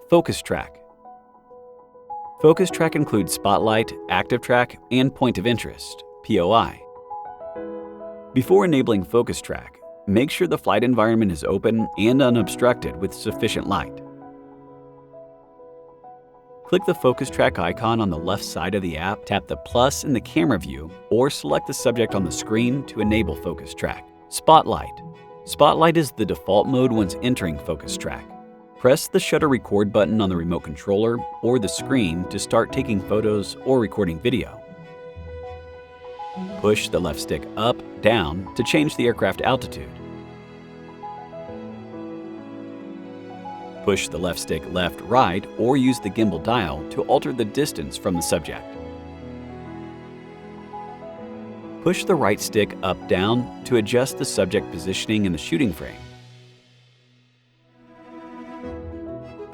Focus Track. Focus Track includes Spotlight, Active Track, and Point of Interest, POI. Before enabling Focus Track, make sure the flight environment is open and unobstructed with sufficient light. Click the Focus Track icon on the left side of the app, tap the plus in the camera view, or select the subject on the screen to enable Focus Track. Spotlight. Spotlight is the default mode once entering Focus Track. Press the shutter record button on the remote controller or the screen to start taking photos or recording video. Push the left stick up, down to change the aircraft altitude. Push the left stick left, right, or use the gimbal dial to alter the distance from the subject. Push the right stick up, down to adjust the subject positioning in the shooting frame.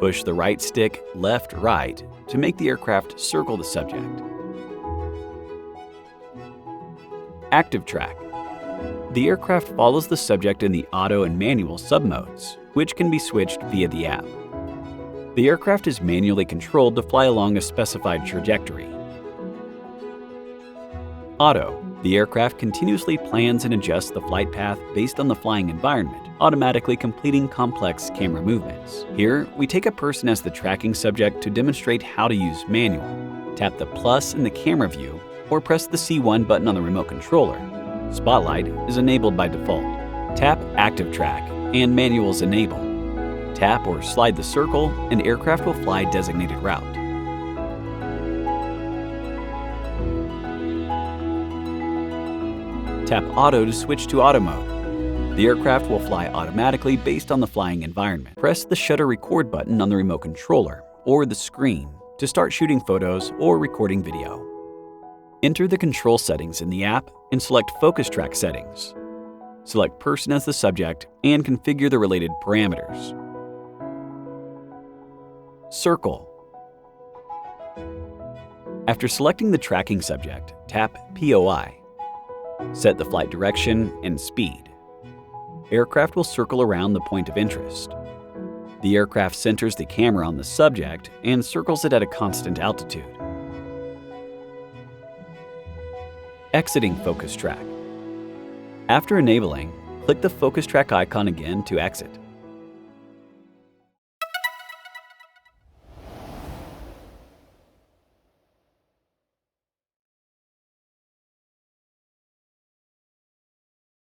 Push the right stick left, right to make the aircraft circle the subject. Active Track. The aircraft follows the subject in the auto and manual submodes, which can be switched via the app. The aircraft is manually controlled to fly along a specified trajectory. Auto. The aircraft continuously plans and adjusts the flight path based on the flying environment, automatically completing complex camera movements. Here, we take a person as the tracking subject to demonstrate how to use manual. Tap the plus in the camera view or press the C1 button on the remote controller. Spotlight is enabled by default. Tap Active Track and Manual's Enable. Tap or slide the circle and aircraft will fly designated route. Tap Auto to switch to auto mode. The aircraft will fly automatically based on the flying environment. Press the shutter record button on the remote controller or the screen to start shooting photos or recording video. Enter the control settings in the app and select Focus Track settings. Select Person as the subject and configure the related parameters. Circle. After selecting the tracking subject, tap POI. Set the flight direction and speed. Aircraft will circle around the point of interest. The aircraft centers the camera on the subject and circles it at a constant altitude. Exiting Focus Track. After enabling, click the Focus Track icon again to exit.